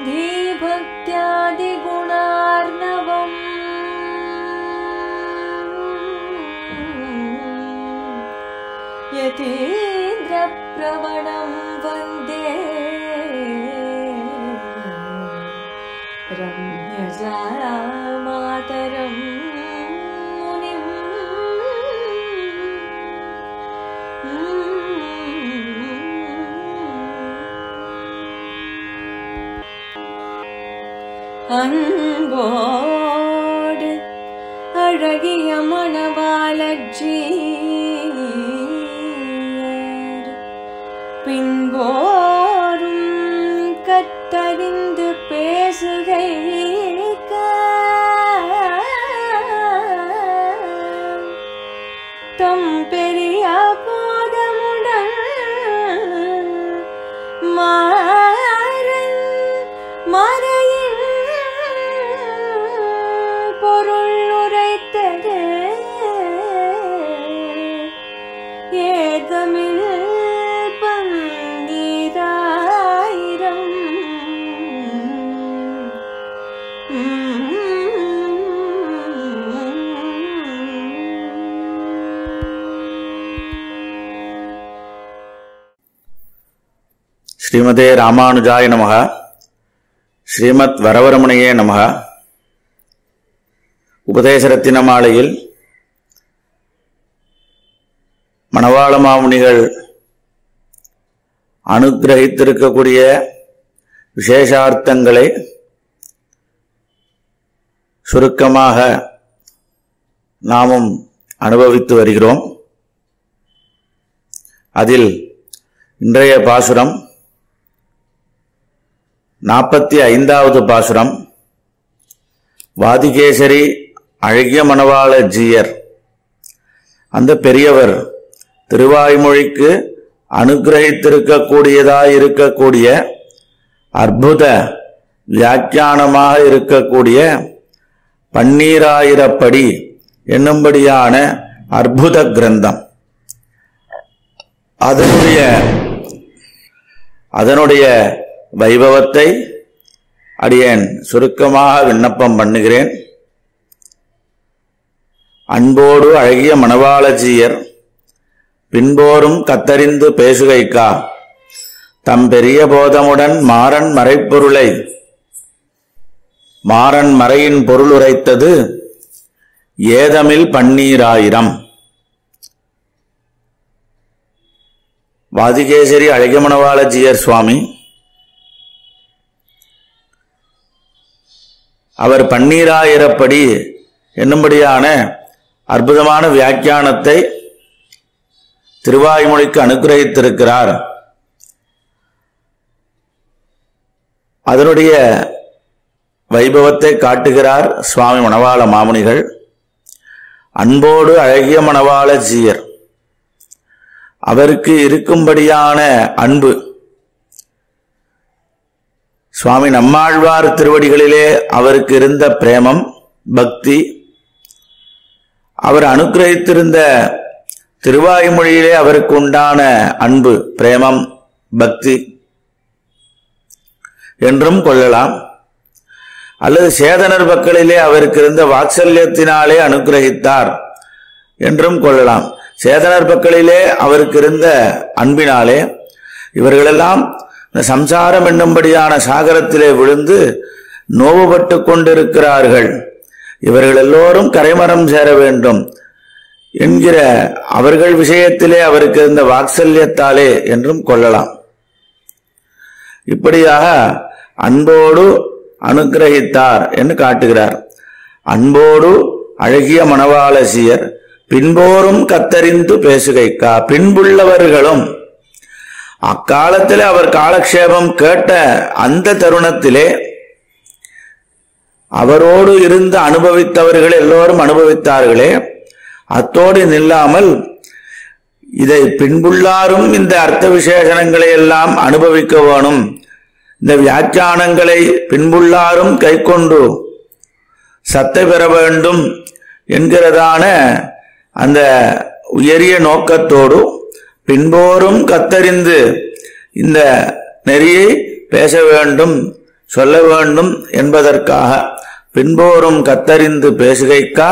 धीभक्त्यादिगुणार्णवम् यतीन्द्रप्रवणं वन्दे रम्यजामातरं मुनिम्। அன்போடு அழகிய மணவாளஜீயர் பின்போரும் கத்தறிந்து பேசுகைக்க தம் பெரிய போதமுடன் மாறன் மறையின் பொருள் உரைத்தது ஏதமில் பந்தீராயிரம் ஸ்ரீமதே ராமானுஜாய நமஹ. ஸ்ரீமத் வரவரமுனையே நமஹ. உபதேசரத்தின மாலையில் மணவாள மாமுனிகள் அனுக்கிரகித்திருக்கக்கூடிய விசேஷார்த்தங்களை சுருக்கமாக நாமும் அனுபவித்து வருகிறோம். அதில் இன்றைய பாசுரம் 45வது பாசுரம். வாதிகேசரி அழகிய மணவாள ஜீயர் அந்த பெரியவர் திருவாய்மொழிக்கு அனுகிரகித்திருக்கக்கூடியதாயிருக்கக்கூடிய அற்புத வியாக்கியானமாக இருக்கக்கூடிய 12,000 படி என்னும்படியான அற்புத கிரந்தம். அதனுடைய வைபவத்தை அடியேன் சுருக்கமாக விண்ணப்பம் பண்ணுகிறேன். அன்போடு அழகிய மணவாளஜீயர் பின்போரும் கத்தறிந்து பேசுகைக்கா தம் பெரிய போதமுடன் மாறன் மறைப்பொருளை மாறன் மறையின் பொருள் உரைத்தது ஏதமில் 12,000. வாதிகேசரி அழகிய மணவாளஜீயர் சுவாமி அவர் 12,000 படி என்னும்படியான அற்புதமான வியாக்கியானத்தை திருவாய்மொழிக்கு அனுகிரகித்திருக்கிறார். அதனுடைய வைபவத்தை காட்டுகிறார் சுவாமி மணவாள மாமுனிகள். அன்போடு அழகிய மணவாள ஜீயர் அவருக்கு இருக்கும்படியான அன்பு சுவாமி நம்மாழ்வார் திருவடிகளிலே அவருக்கு இருந்த பிரேமம் பக்தி, அவர் அனுகிரகித்திருந்த திருவாய்மொழியிலே அவருக்கு உண்டான அன்பு பிரேமம் பக்தி என்றும் கொள்ளலாம். அல்லது சேதனர் பக்களிலே அவருக்கு இருந்த வாத்சல்யத்தினாலே அனுகிரகித்தார் என்றும் கொள்ளலாம். சேதனர் பக்களிலே அவருக்கு இருந்த அன்பினாலே இவர்களெல்லாம் இந்த சம்சாரம் என்னும்படியான சாகரத்திலே விழுந்து நோவுபட்டு கொண்டிருக்கிறார்கள், இவர்கள் எல்லோரும் கரைமரம் சேர வேண்டும் என்கிற அவர்கள் விஷயத்திலே அவருக்கு இருந்த வாத்சல்யத்தாலே என்றும் கொள்ளலாம். இப்படியாக அன்போடு அனுகிரகித்தார் என்று காட்டுகிறார். அன்போடு அழகிய மணவாள ஜீயர் பின்போரும் கத்தறிந்து பேசுகைக்கா பின்புள்ளவர்களும் அக்காலத்திலே அவர் காலக்ஷேபம் கேட்ட அந்த தருணத்திலே அவரோடு இருந்து அனுபவித்தவர்கள் எல்லோரும் அனுபவித்தார்களே, அத்தோடு நில்லாமல் இதை பின்புள்ளாரும் இந்த அர்த்த விசேஷணங்களை எல்லாம் அனுபவிக்க வேணும், இந்த வியாக்கியானங்களை பின்புள்ளாரும் கைக்கொண்டு சத்தை பெற வேண்டும் என்கிறதான அந்த உயரிய நோக்கத்தோடு பின்போரும் கத்தறிந்து இந்த நெறியை பேச வேண்டும், சொல்ல வேண்டும் என்பதற்காக பின்போரும் கத்தறிந்து பேசுகைக்கா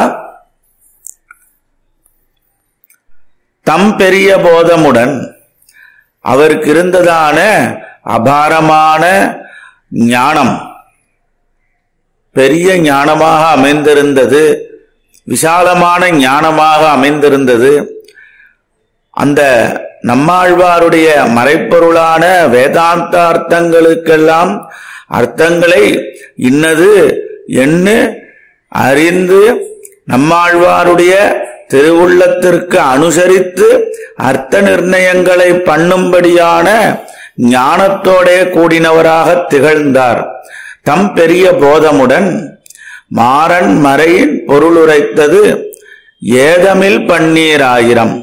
தம் பெரிய போதமுடன் அவருக்கு இருந்ததான அபாரமான ஞானம் பெரிய ஞானமாக அமைந்திருந்தது, விசாலமான ஞானமாக அமைந்திருந்தது. அந்த நம்மாழ்வாருடைய மறைப்பொருளான வேதாந்த அர்த்தங்களுக்கெல்லாம் அர்த்தங்களை இன்னது எண்ணு அறிந்து நம்மாழ்வாருடைய திருவுள்ளத்திற்கு அனுசரித்து அர்த்த நிர்ணயங்களை பண்ணும்படியான ஞானத்தோடே கூடினவராக திகழ்ந்தார். தம் பெரிய போதமுடன் மாறன் மறையின் பொருளுரைத்தது ஏதமில் பன்னீராயிரம்.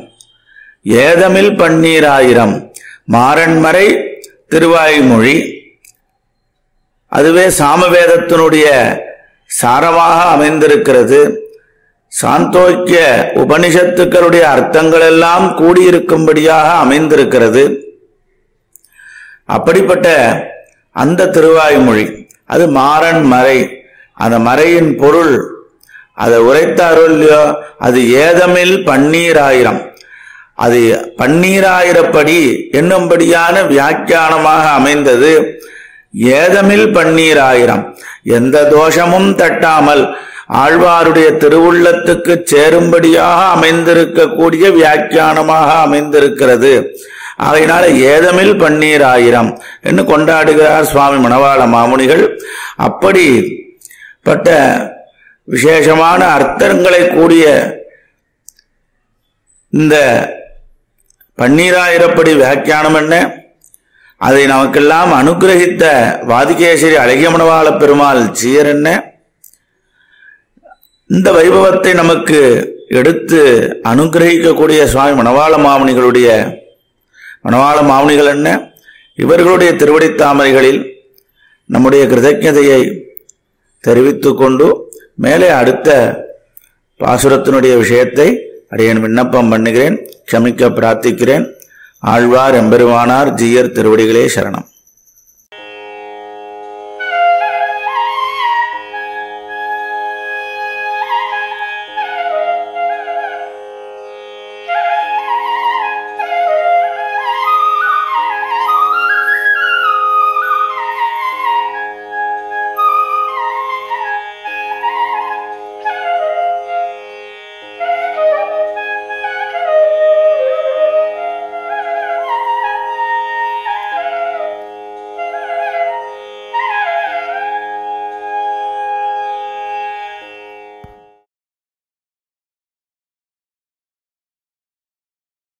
ஏதமில் பன்னீராயிரம் மாறன்மறை திருவாய்மொழி. அதுவே சாமவேதத்தினுடைய சாரமாக அமைந்திருக்கிறது. சாந்தோக்கிய உபனிஷத்துக்களுடைய அர்த்தங்கள் எல்லாம் கூடியிருக்கும்படியாக அமைந்திருக்கிறது. அப்படிப்பட்ட அந்த திருவாய்மொழி அது மாறன் மறை. அந்த மறையின் பொருள் அதை உரைத்தாரோ அது ஏதமில் பன்னீராயிரம். அது பன்னீராயிரப்படி என்னும்படியான வியாக்கியானமாக அமைந்தது. ஏதமில் பன்னீராயிரம் எந்த தோஷமும் தட்டாமல் ஆழ்வாருடைய திருவுள்ளத்துக்கு சேரும்படியாக அமைந்திருக்கக்கூடிய வியாக்கியானமாக அமைந்திருக்கிறது. ஆகையினால ஏதமில் பன்னீராயிரம் என்று கொண்டாடுகிறார் சுவாமி மணவாள மாமுனிகள். அப்படிப்பட்ட விசேஷமான அர்த்தங்களை கூடிய இந்த பன்னீராயிரப்படி வியாக்கியானம் என்ன, அதை நமக்கெல்லாம் அனுகிரகித்த வாதிகேசரி அழகிய மணவாள பெருமாள் ஜீயர் என்ன, இந்த வைபவத்தை நமக்கு எடுத்து அனுகிரகிக்கக்கூடிய சுவாமி மணவாள மாமுனிகள் என்ன, இவர்களுடைய திருவடி தாமரைகளில் நம்முடைய கிருதஜதையை தெரிவித்து கொண்டு மேலே அடுத்த பாசுரத்தினுடைய விஷயத்தை அடியேன் விண்ணப்பம் பண்ணுகிறேன், க்ஷமிக்க பிரார்த்திக்கிறேன். ஆழ்வார் எம்பெருமானார் ஜீயர் திருவடிகளே சரணம்.